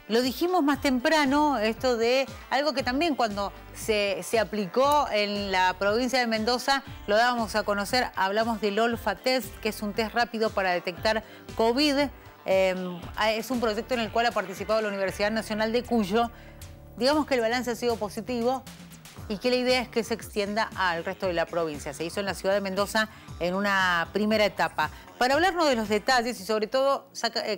Lo dijimos más temprano, esto de algo que también cuando se aplicó en la provincia de Mendoza, lo dábamos a conocer, hablamos del Olfa Test, que es un test rápido para detectar COVID. Es un proyecto en el cual ha participado la Universidad Nacional de Cuyo. Digamos que el balance ha sido positivo y que la idea es que se extienda al resto de la provincia. Se hizo en la ciudad de Mendoza en una primera etapa. Para hablarnos de los detalles y sobre todo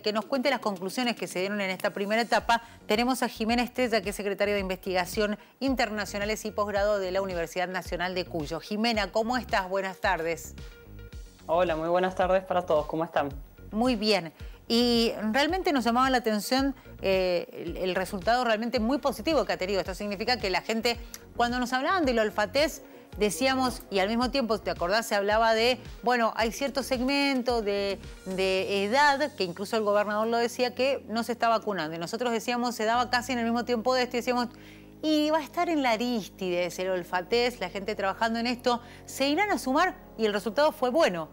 que nos cuente las conclusiones que se dieron en esta primera etapa, tenemos a Jimena Estella, que es secretaria de Investigación Internacionales y Posgrado de la Universidad Nacional de Cuyo. Jimena, ¿cómo estás? Buenas tardes. Hola, muy buenas tardes para todos. ¿Cómo están? Muy bien. Y realmente nos llamaba la atención el resultado realmente muy positivo que ha tenido. Esto significa que la gente, cuando nos hablaban del olfatez, decíamos, y al mismo tiempo, ¿te acordás? Se hablaba de, bueno, hay cierto segmento de edad, que incluso el gobernador lo decía, que no se está vacunando. Y nosotros decíamos, se daba casi en el mismo tiempo de esto, y decíamos, y va a estar en la Arístides, el olfatez, la gente trabajando en esto, se irán a sumar y el resultado fue bueno.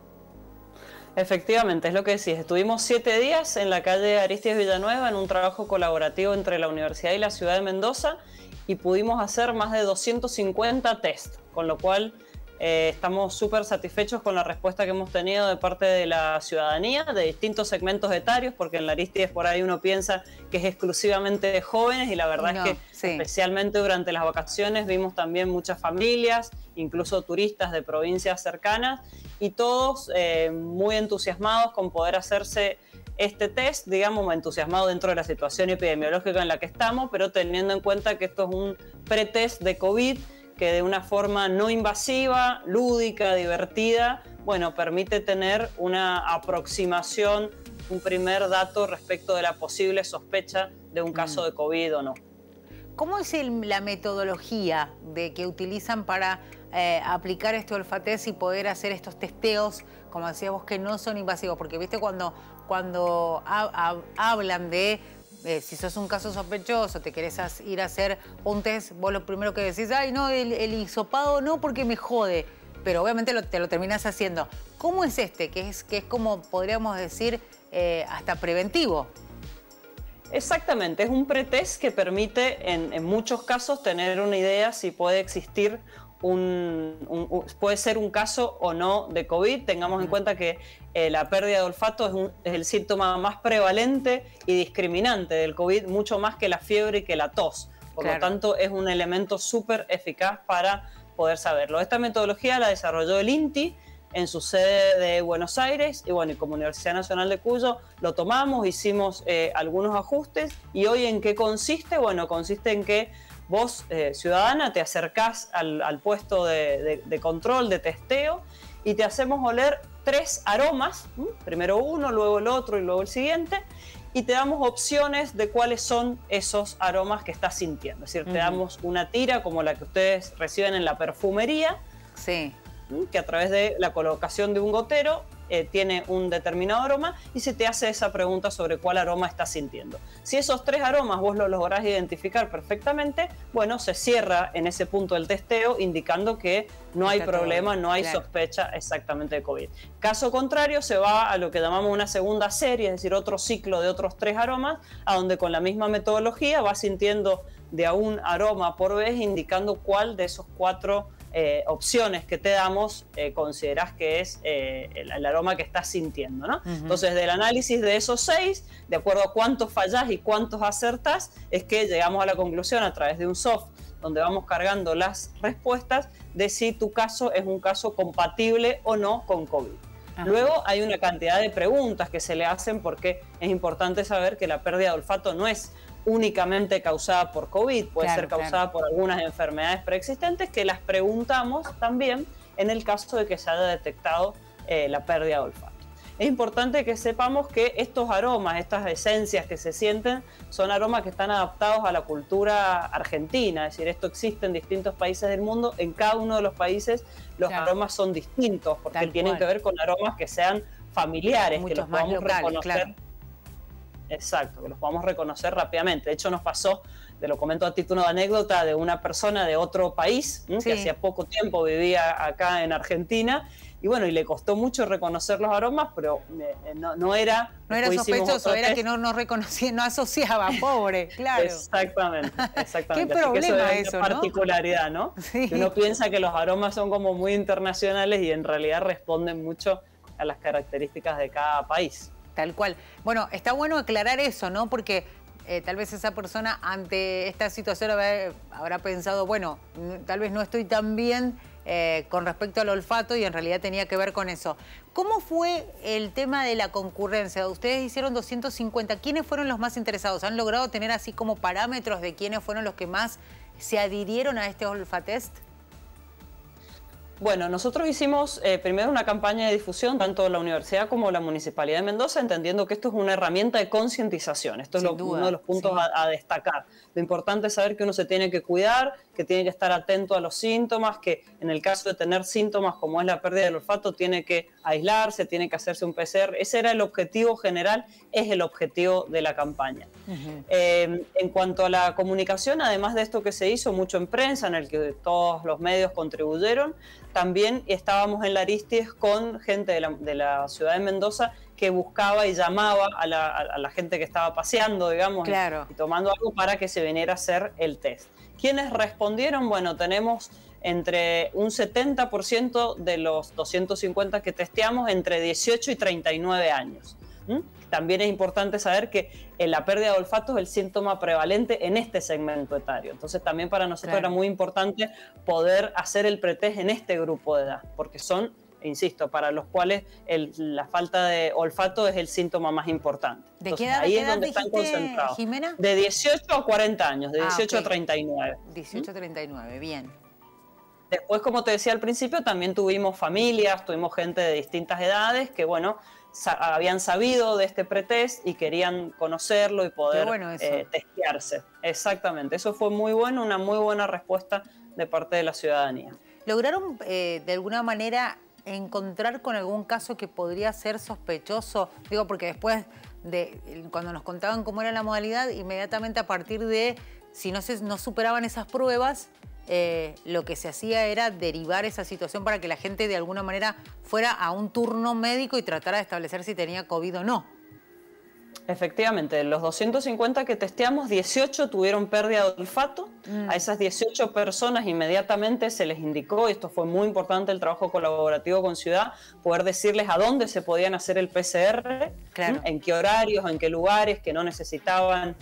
Efectivamente, es lo que decís. Estuvimos 7 días en la calle Arístides Villanueva en un trabajo colaborativo entre la Universidad y la ciudad de Mendoza y pudimos hacer más de 250 test, con lo cual estamos súper satisfechos con la respuesta que hemos tenido de parte de la ciudadanía, de distintos segmentos etarios, porque en la Arístides por ahí uno piensa que es exclusivamente de jóvenes y la verdad es que especialmente durante las vacaciones vimos también muchas familias, incluso turistas de provincias cercanas y todos muy entusiasmados con poder hacerse este test, digamos, entusiasmados dentro de la situación epidemiológica en la que estamos, pero teniendo en cuenta que esto es un pretest de COVID que de una forma no invasiva, lúdica, divertida, bueno, permite tener una aproximación, un primer dato respecto de la posible sospecha de un caso de COVID o no. ¿Cómo es la metodología que utilizan para aplicar este olfatez y poder hacer estos testeos, como decías vos, que no son invasivos? Porque viste cuando hablan de si sos un caso sospechoso, te querés ir a hacer un test, vos lo primero que decís, ay no, el hisopado no porque me jode, pero obviamente te lo terminás haciendo. ¿Cómo es este? Que es como podríamos decir hasta preventivo. Exactamente, es un pretest que permite en muchos casos tener una idea si puede existir puede ser un caso o no de COVID. Tengamos en cuenta que la pérdida de olfato es el síntoma más prevalente y discriminante del COVID, mucho más que la fiebre y que la tos. Por lo tanto, es un elemento súper eficaz para poder saberlo. Esta metodología la desarrolló el INTI en su sede de Buenos Aires y bueno, y como Universidad Nacional de Cuyo lo tomamos, hicimos algunos ajustes y hoy ¿en qué consiste? Bueno, consiste en que vos, ciudadana, te acercás al puesto de control, de testeo y te hacemos oler 3 aromas, primero uno, luego el otro y luego el siguiente, y te damos opciones de cuáles son esos aromas que estás sintiendo. Es decir, te damos una tira como la que ustedes reciben en la perfumería, que a través de la colocación de un gotero tiene un determinado aroma y se te hace esa pregunta sobre cuál aroma estás sintiendo. Si esos 3 aromas vos los lográs identificar perfectamente, bueno, se cierra en ese punto del testeo indicando que no hay problema, no hay sospecha exactamente de COVID. Caso contrario, se va a lo que llamamos una segunda serie, es decir, otro ciclo de otros 3 aromas, a donde con la misma metodología vas sintiendo de a un aroma por vez, indicando cuál de esos 4 opciones que te damos considerás que es el aroma que estás sintiendo, ¿no? Entonces, del análisis de esos 6, de acuerdo a cuántos fallás y cuántos acertás, es que llegamos a la conclusión a través de un soft donde vamos cargando las respuestas de si tu caso es un caso compatible o no con COVID. Luego hay una cantidad de preguntas que se le hacen porque es importante saber que la pérdida de olfato no es únicamente causada por COVID, puede ser causada por algunas enfermedades preexistentes que las preguntamos también en el caso de que se haya detectado la pérdida de olfato. Es importante que sepamos que estos aromas, estas esencias que se sienten, son aromas que están adaptados a la cultura argentina, es decir, esto existe en distintos países del mundo, en cada uno de los países los aromas son distintos porque tienen que ver con aromas que sean familiares, que los podamos reconocer. exacto, que los podamos reconocer rápidamente. De hecho, nos pasó, te lo comento a título de anécdota, de una persona de otro país, sí, que hacía poco tiempo vivía acá en Argentina, y bueno, y le costó mucho reconocer los aromas, pero no era... No era sospechoso, era que no reconocía, no asociaba, pobre, claro. Exactamente. Qué problema eso, ¿no? Particularidad, ¿no? Sí. Que uno piensa que los aromas son como muy internacionales y en realidad responden mucho a las características de cada país. Tal cual. Bueno, está bueno aclarar eso, ¿no? Porque tal vez esa persona ante esta situación habrá pensado, bueno, tal vez no estoy tan bien con respecto al olfato y en realidad tenía que ver con eso. ¿Cómo fue el tema de la concurrencia? Ustedes hicieron 250. ¿Quiénes fueron los más interesados? ¿Han logrado tener así como parámetros de quiénes fueron los que más se adhirieron a este olfatest? Bueno, nosotros hicimos primero una campaña de difusión, tanto la universidad como la Municipalidad de Mendoza, entendiendo que esto es una herramienta de concientización. Esto es uno de los puntos sí, a destacar. Lo importante es saber que uno se tiene que cuidar, que tiene que estar atento a los síntomas, que en el caso de tener síntomas como es la pérdida del olfato, tiene que aislarse, tiene que hacerse un PCR. Ese era el objetivo general, es el objetivo de la campaña. En cuanto a la comunicación, además de esto que se hizo mucho en prensa, en el que todos los medios contribuyeron, también estábamos en la Aristides con gente de la ciudad de Mendoza que buscaba y llamaba a la gente que estaba paseando, digamos, claro, y tomando algo para que se viniera a hacer el test. ¿Quiénes respondieron? Bueno, tenemos entre un 70% de los 250 que testeamos entre 18 y 39 años. También es importante saber que la pérdida de olfato es el síntoma prevalente en este segmento etario. Entonces también para nosotros era muy importante poder hacer el pretest en este grupo de edad, porque son, insisto, para los cuales la falta de olfato es el síntoma más importante. ¿De Entonces, qué edad, ahí es donde están concentrados. Jimena? De 18 a 40 años, de 18 a 39. 18 a 39, bien. Después, como te decía al principio, también tuvimos familias, tuvimos gente de distintas edades que, bueno, habían sabido de este pretest y querían conocerlo y poder testearse. Exactamente, eso fue muy bueno, una muy buena respuesta de parte de la ciudadanía. ¿Lograron de alguna manera encontrar con algún caso que podría ser sospechoso? Digo, porque después cuando nos contaban cómo era la modalidad, inmediatamente a partir de si no superaban esas pruebas, lo que se hacía era derivar esa situación para que la gente de alguna manera fuera a un turno médico y tratara de establecer si tenía COVID o no. Efectivamente, de los 250 que testeamos, 18 tuvieron pérdida de olfato. A esas 18 personas inmediatamente se les indicó, y esto fue muy importante el trabajo colaborativo con Ciudad, poder decirles a dónde se podían hacer el PCR, claro, en qué horarios, en qué lugares, que no necesitaban,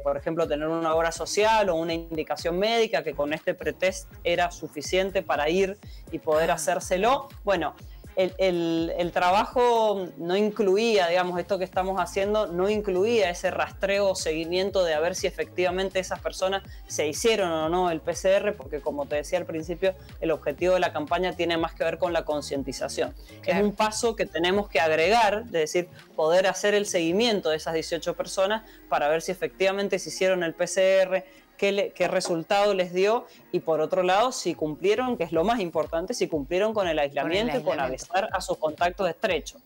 por ejemplo, tener una obra social o una indicación médica, que con este pretest era suficiente para ir y poder hacérselo. Bueno, el trabajo no incluía, digamos, esto que estamos haciendo, no incluía ese rastreo o seguimiento de a ver si efectivamente esas personas se hicieron o no el PCR, porque como te decía al principio, el objetivo de la campaña tiene más que ver con la concientización. Claro. Es un paso que tenemos que agregar, es decir, poder hacer el seguimiento de esas 18 personas para ver si efectivamente se hicieron el PCR, qué resultado les dio y por otro lado si cumplieron, que es lo más importante, si cumplieron con el aislamiento y con avisar a sus contactos estrechos.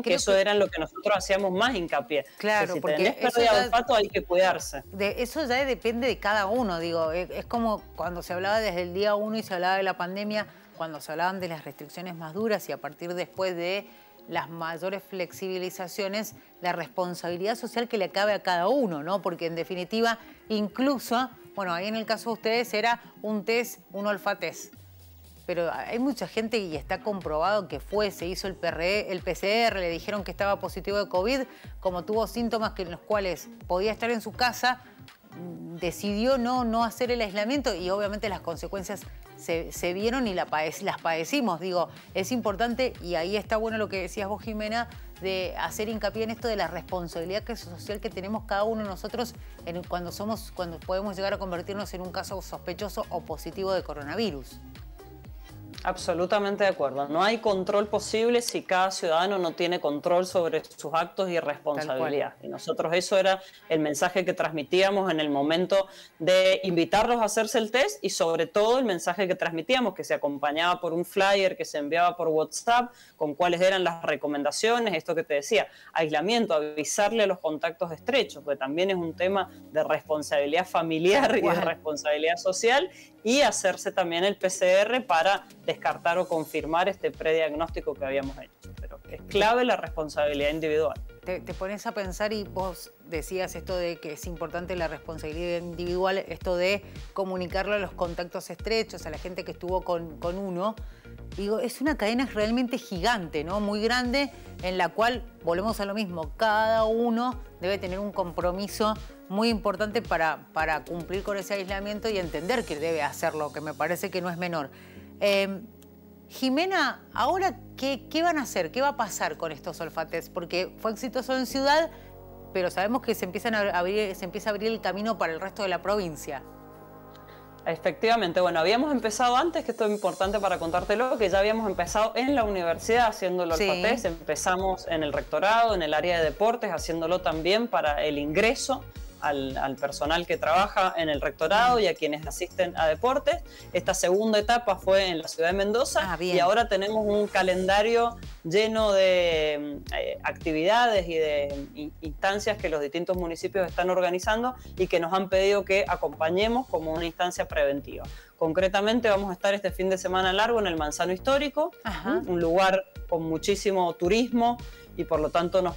Que eso era en lo que nosotros hacíamos más hincapié. Claro, si porque tenés pérdida de olfato hay que cuidarse. Eso ya depende de cada uno, digo, es como cuando se hablaba desde el día 1 y se hablaba de la pandemia, cuando se hablaban de las restricciones más duras y a partir después de las mayores flexibilizaciones, la responsabilidad social que le cabe a cada uno, ¿no? Porque en definitiva, incluso, bueno, ahí en el caso de ustedes era un test, un olfatest. Pero hay mucha gente y está comprobado que se hizo el PCR, le dijeron que estaba positivo de COVID, como tuvo síntomas en los cuales podía estar en su casa, decidió no hacer el aislamiento y obviamente las consecuencias se vieron y las padecimos. Digo, es importante y ahí está bueno lo que decías vos, Jimena, de hacer hincapié en esto de la responsabilidad social que tenemos cada uno de nosotros cuando podemos llegar a convertirnos en un caso sospechoso o positivo de coronavirus. Absolutamente de acuerdo. No hay control posible si cada ciudadano no tiene control sobre sus actos y responsabilidad. Y nosotros eso era el mensaje que transmitíamos en el momento de invitarlos a hacerse el test y sobre todo el mensaje que transmitíamos, que se acompañaba por un flyer que se enviaba por WhatsApp con cuáles eran las recomendaciones, esto que te decía, aislamiento, avisarle a los contactos estrechos, porque también es un tema de responsabilidad familiar y de responsabilidad social, y hacerse también el PCR para descartar o confirmar este prediagnóstico que habíamos hecho. Pero es clave la responsabilidad individual. Te pones a pensar y vos decías esto de que es importante la responsabilidad individual, esto de comunicarlo a los contactos estrechos, a la gente que estuvo con uno. Digo, es una cadena realmente gigante, ¿no? Muy grande, en la cual, volvemos a lo mismo, cada uno debe tener un compromiso muy importante para cumplir con ese aislamiento y entender que debe hacerlo, que me parece que no es menor. Jimena, ahora, ¿qué van a hacer? ¿Qué va a pasar con estos olfates? Porque fue exitoso en ciudad, pero sabemos que se empieza a abrir el camino para el resto de la provincia. Efectivamente, bueno, habíamos empezado antes, que esto es importante para contártelo, que ya habíamos empezado en la universidad haciendo el olfatest, empezamos en el rectorado, en el área de deportes, haciéndolo también para el ingreso al personal que trabaja en el rectorado y a quienes asisten a deportes. Esta segunda etapa fue en la ciudad de Mendoza y ahora tenemos un calendario lleno de actividades y de instancias que los distintos municipios están organizando y que nos han pedido que acompañemos como una instancia preventiva. Concretamente vamos a estar este fin de semana largo en el Manzano Histórico, un lugar con muchísimo turismo, y por lo tanto nos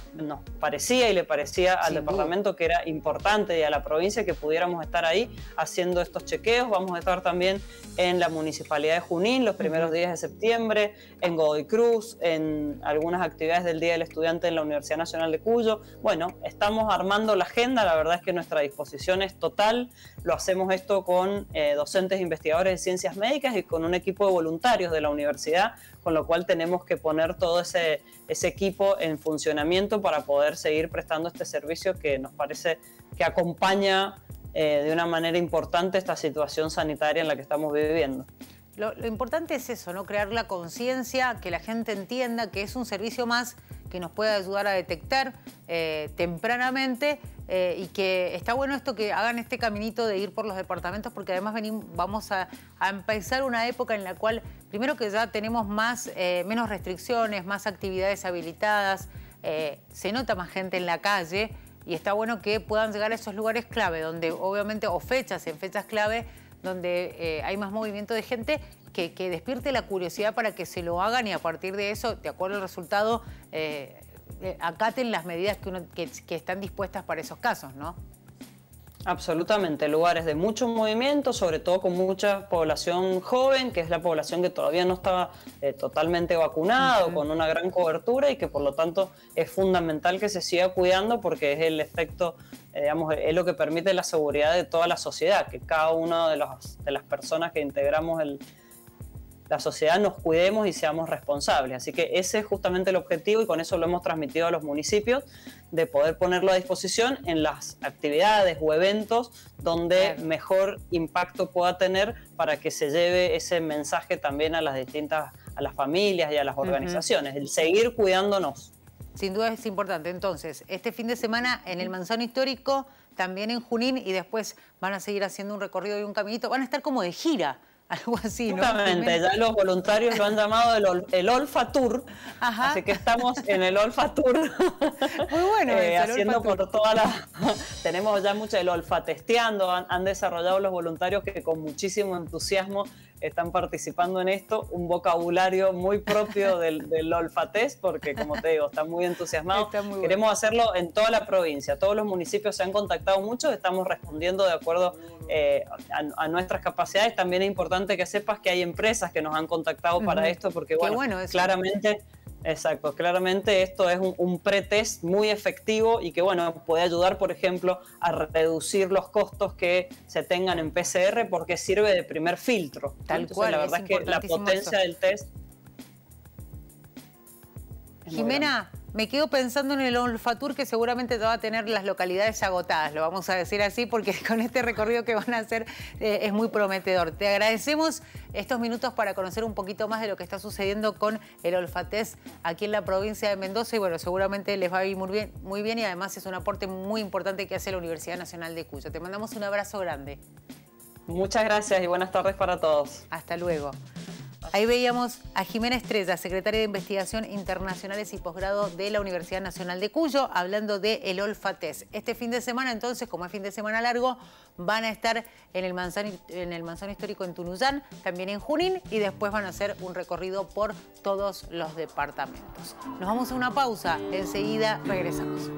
parecía y le parecía al departamento que era importante y a la provincia que pudiéramos estar ahí haciendo estos chequeos. Vamos a estar también en la Municipalidad de Junín los primeros días de septiembre, en Godoy Cruz, en algunas actividades del Día del Estudiante en la Universidad Nacional de Cuyo. Bueno, estamos armando la agenda, la verdad es que nuestra disposición es total. Lo hacemos esto con docentes e investigadores de ciencias médicas y con un equipo de voluntarios de la universidad, con lo cual tenemos que poner todo ese equipo en funcionamiento para poder seguir prestando este servicio que nos parece que acompaña de una manera importante esta situación sanitaria en la que estamos viviendo. Lo importante es eso, ¿no? Crear la conciencia, que la gente entienda que es un servicio más que nos puede ayudar a detectar tempranamente y que está bueno esto que hagan este caminito de ir por los departamentos, porque además vamos a empezar una época en la cual, primero que ya tenemos menos restricciones, más actividades habilitadas, se nota más gente en la calle y está bueno que puedan llegar a esos lugares clave, donde obviamente, o en fechas clave, donde hay más movimiento de gente, que despierte la curiosidad para que se lo hagan y a partir de eso, de acuerdo al resultado, acaten las medidas que están dispuestas para esos casos, ¿no? Absolutamente, lugares de mucho movimiento, sobre todo con mucha población joven, que es la población que todavía no está totalmente vacunada o con una gran cobertura y que por lo tanto es fundamental que se siga cuidando porque es el efecto, digamos, es lo que permite la seguridad de toda la sociedad, que cada una de las personas que integramos la sociedad nos cuidemos y seamos responsables. Así que ese es justamente el objetivo y con eso lo hemos transmitido a los municipios, de poder ponerlo a disposición en las actividades o eventos donde mejor impacto pueda tener para que se lleve ese mensaje también a las familias y a las organizaciones, el seguir cuidándonos. Sin duda es importante. Entonces, este fin de semana en el Manzano Histórico, también en Junín, y después van a seguir haciendo un recorrido y un caminito, van a estar como de gira. Algo así, ¿no? Justamente, ya los voluntarios lo han llamado el Olfa Tour, así que estamos en el Olfa Tour. Muy bueno, haciendo por toda tenemos ya mucho el olfatesteando, han desarrollado los voluntarios que con muchísimo entusiasmo están participando en esto, un vocabulario muy propio del olfatest, porque como te digo, están muy entusiasmados. Queremos hacerlo en toda la provincia, todos los municipios se han contactado mucho, estamos respondiendo de acuerdo a nuestras capacidades. También es importante que sepas que hay empresas que nos han contactado para esto, porque bueno, claramente... Exacto, claramente esto es un pretest muy efectivo y que bueno, puede ayudar, por ejemplo, a reducir los costos que se tengan en PCR porque sirve de primer filtro. Tal cual, la verdad es que la potencia del test... Jimena, Me quedo pensando en el Olfatur, que seguramente va a tener las localidades agotadas, lo vamos a decir así, porque con este recorrido que van a hacer es muy prometedor. Te agradecemos estos minutos para conocer un poquito más de lo que está sucediendo con el Olfatest aquí en la provincia de Mendoza y bueno, seguramente les va a ir muy bien y además es un aporte muy importante que hace la Universidad Nacional de Cuyo. Te mandamos un abrazo grande. Muchas gracias y buenas tardes para todos. Hasta luego. Ahí veíamos a Jimena Estrella, secretaria de Investigación Internacionales y Posgrado de la Universidad Nacional de Cuyo, hablando del Olfatest. Este fin de semana, entonces, como es fin de semana largo, van a estar en el Manzano Histórico en Tunuyán, también en Junín, y después van a hacer un recorrido por todos los departamentos. Nos vamos a una pausa, enseguida regresamos.